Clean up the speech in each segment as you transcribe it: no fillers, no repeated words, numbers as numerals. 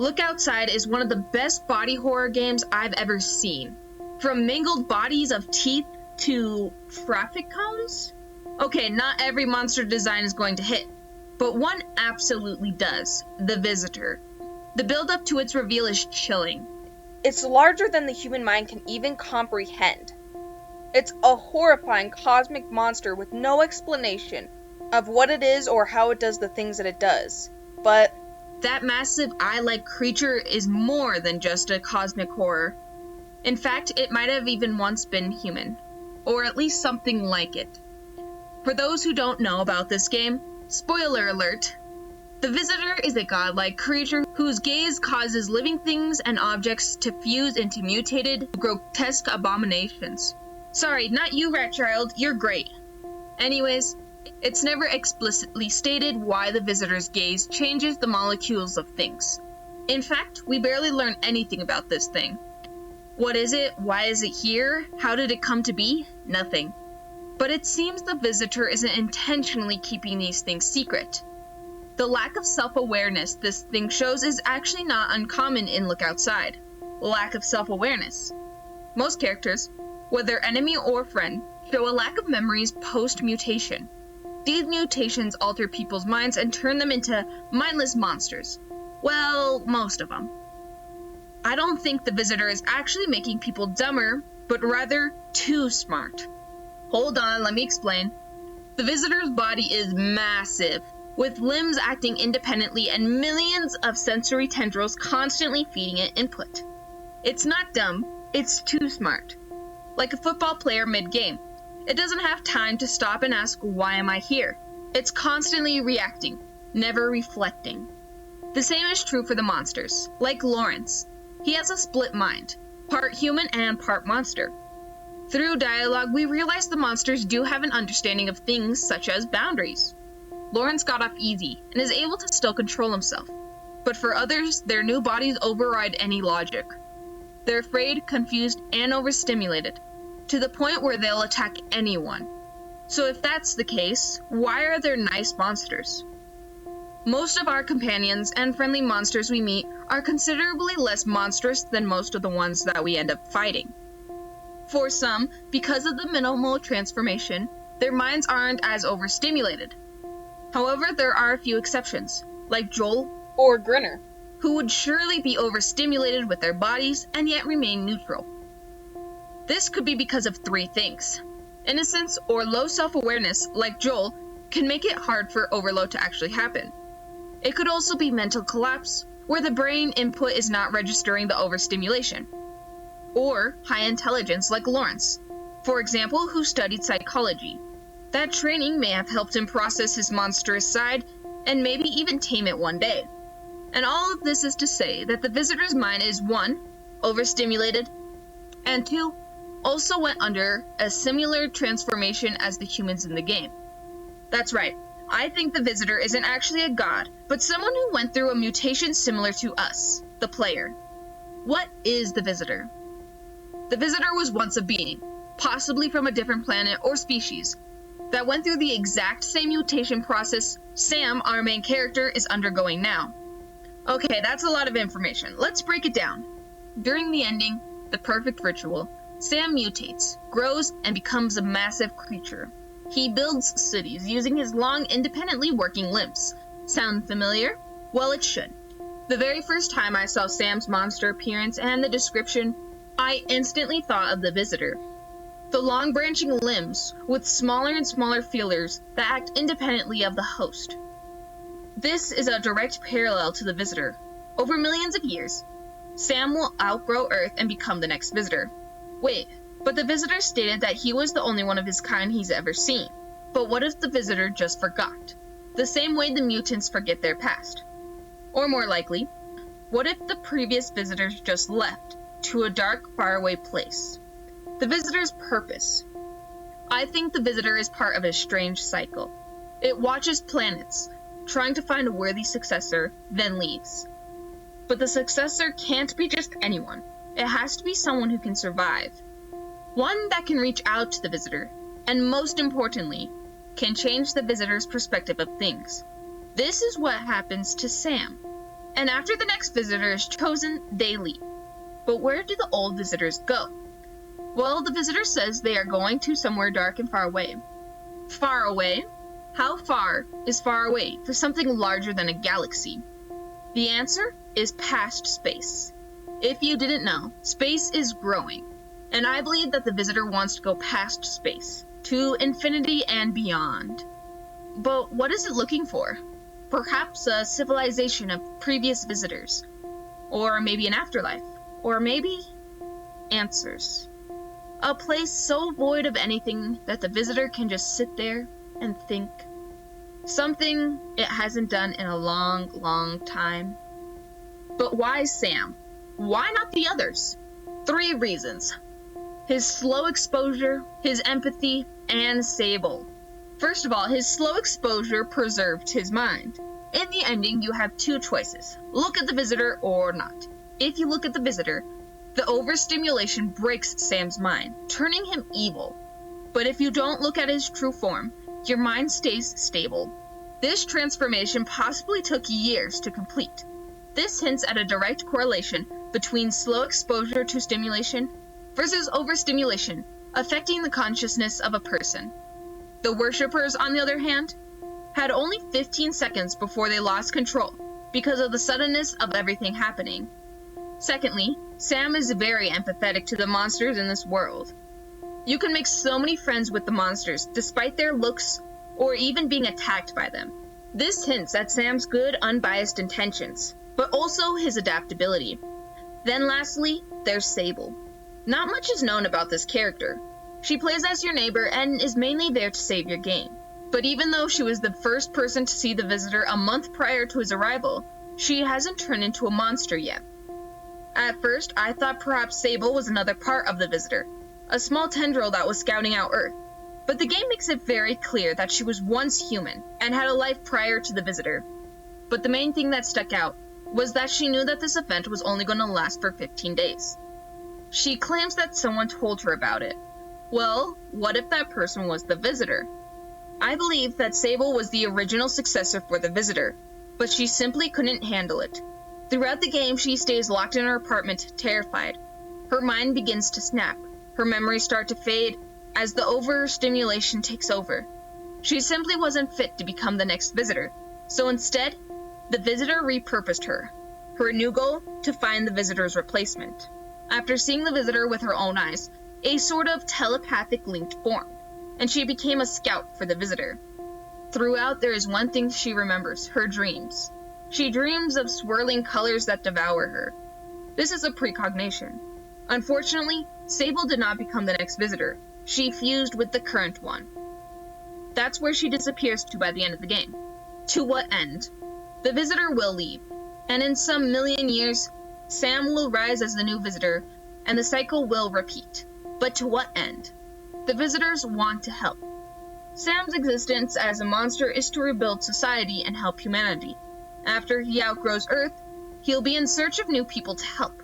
Look Outside is one of the best body horror games I've ever seen. From mangled bodies of teeth to traffic cones? Okay, not every monster design is going to hit, but one absolutely does, the Visitor. The build-up to its reveal is chilling. It's larger than the human mind can even comprehend. It's a horrifying cosmic monster with no explanation of what it is or how it does the things that it does. But that massive eye-like creature is more than just a cosmic horror. In fact, it might have even once been human, or at least something like it. For those who don't know about this game, spoiler alert, the Visitor is a godlike creature whose gaze causes living things and objects to fuse into mutated, grotesque abominations. Sorry, not you, Rat Child, you're great. Anyways, it's never explicitly stated why the Visitor's gaze changes the molecules of things. In fact, we barely learn anything about this thing. What is it? Why is it here? How did it come to be? Nothing. But it seems the Visitor isn't intentionally keeping these things secret. The lack of self-awareness this thing shows is actually not uncommon in Look Outside. Lack of self-awareness. Most characters, whether enemy or friend, show a lack of memories post-mutation. These mutations alter people's minds and turn them into mindless monsters. Well, most of them. I don't think the Visitor is actually making people dumber, but rather too smart. Hold on, let me explain. The Visitor's body is massive, with limbs acting independently and millions of sensory tendrils constantly feeding it input. It's not dumb, it's too smart. Like a football player mid-game. It doesn't have time to stop and ask, why am I here? It's constantly reacting, never reflecting. The same is true for the monsters. Like Lawrence, he has a split mind, part human and part monster. Through dialogue, we realize the monsters do have an understanding of things such as boundaries. Lawrence got off easy and is able to still control himself. But for others, their new bodies override any logic. They're afraid, confused, and overstimulated, to the point where they'll attack anyone. So if that's the case, why are there nice monsters? Most of our companions and friendly monsters we meet are considerably less monstrous than most of the ones that we end up fighting. For some, because of the minimal transformation, their minds aren't as overstimulated. However, there are a few exceptions, like Joel or Grinner, who would surely be overstimulated with their bodies and yet remain neutral. This could be because of three things. Innocence or low self-awareness, like Joel, can make it hard for overload to actually happen. It could also be mental collapse, where the brain input is not registering the overstimulation. Or high intelligence, like Lawrence, for example, who studied psychology. That training may have helped him process his monstrous side, and maybe even tame it one day. And all of this is to say that the Visitor's mind is 1, overstimulated, and 2, also went under a similar transformation as the humans in the game. That's right, I think the Visitor isn't actually a god, but someone who went through a mutation similar to us, the player. What is the Visitor? The Visitor was once a being, possibly from a different planet or species, that went through the exact same mutation process Sam, our main character, is undergoing now. Okay, that's a lot of information. Let's break it down. During the ending, the perfect ritual, Sam mutates, grows, and becomes a massive creature. He builds cities using his long, independently working limbs. Sound familiar? Well, it should. The very first time I saw Sam's monster appearance and the description, I instantly thought of the Visitor. The long branching limbs, with smaller and smaller feelers that act independently of the host. This is a direct parallel to the Visitor. Over millions of years, Sam will outgrow Earth and become the next Visitor. Wait, but the Visitor stated that he was the only one of his kind he's ever seen. But what if the Visitor just forgot? The same way the mutants forget their past. Or more likely, what if the previous Visitors just left to a dark, faraway place? The Visitor's purpose. I think the Visitor is part of a strange cycle. It watches planets, trying to find a worthy successor, then leaves. But the successor can't be just anyone. It has to be someone who can survive. One that can reach out to the Visitor, and most importantly, can change the Visitor's perspective of things. This is what happens to Sam. And after the next visitor is chosen, they leave. But where do the old visitors go? Well, the visitor says they are going to somewhere dark and far away. Far away? How far is far away for something larger than a galaxy? The answer is past space. If you didn't know, space is growing, and I believe that the visitor wants to go past space, to infinity and beyond. But what is it looking for? Perhaps a civilization of previous visitors, or maybe an afterlife, or maybe answers. A place so void of anything that the visitor can just sit there and think. Something it hasn't done in a long, long time. But why Sam? Why not the others? 3 reasons. His slow exposure, his empathy, and Sable. First of all, his slow exposure preserved his mind. In the ending, you have 2 choices. Look at the visitor or not. If you look at the visitor, the overstimulation breaks Sam's mind, turning him evil. But if you don't look at his true form, your mind stays stable. This transformation possibly took years to complete. This hints at a direct correlation between slow exposure to stimulation versus overstimulation, affecting the consciousness of a person. The worshippers, on the other hand, had only 15 seconds before they lost control because of the suddenness of everything happening. Secondly, Sam is very empathetic to the monsters in this world. You can make so many friends with the monsters despite their looks or even being attacked by them. This hints at Sam's good, unbiased intentions, but also his adaptability. Then lastly, there's Sable. Not much is known about this character. She plays as your neighbor and is mainly there to save your game. But even though she was the first person to see the visitor a month prior to his arrival, she hasn't turned into a monster yet. At first, I thought perhaps Sable was another part of the visitor, a small tendril that was scouting out Earth. But the game makes it very clear that she was once human and had a life prior to the visitor. But the main thing that stuck out was that she knew that this event was only going to last for 15 days. She claims that someone told her about it. Well, what if that person was the visitor? I believe that Sable was the original successor for the visitor, but she simply couldn't handle it. Throughout the game, she stays locked in her apartment, terrified. Her mind begins to snap. Her memories start to fade as the overstimulation takes over. She simply wasn't fit to become the next visitor, so instead, the visitor repurposed her. Her new goal, to find the visitor's replacement. After seeing the visitor with her own eyes, a sort of telepathic link formed, and she became a scout for the visitor. Throughout, there is one thing she remembers, her dreams. She dreams of swirling colors that devour her. This is a precognition. Unfortunately, Sable did not become the next visitor. She fused with the current one. That's where she disappears to by the end of the game. To what end? The visitor will leave, and in some million years, Sam will rise as the new visitor, and the cycle will repeat. But to what end? The visitors want to help. Sam's existence as a monster is to rebuild society and help humanity. After he outgrows Earth, he'll be in search of new people to help.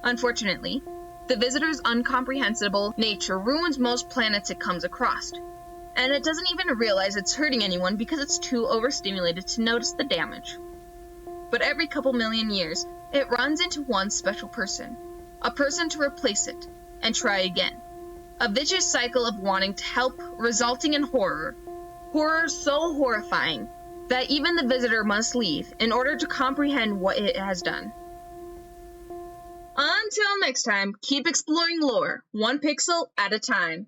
Unfortunately, the visitor's incomprehensible nature ruins most planets it comes across, and it doesn't even realize it's hurting anyone because it's too overstimulated to notice the damage. But every couple million years, it runs into one special person, a person to replace it, and try again. A vicious cycle of wanting to help, resulting in horror. Horror so horrifying that even the visitor must leave in order to comprehend what it has done. Until next time, keep exploring lore, one pixel at a time.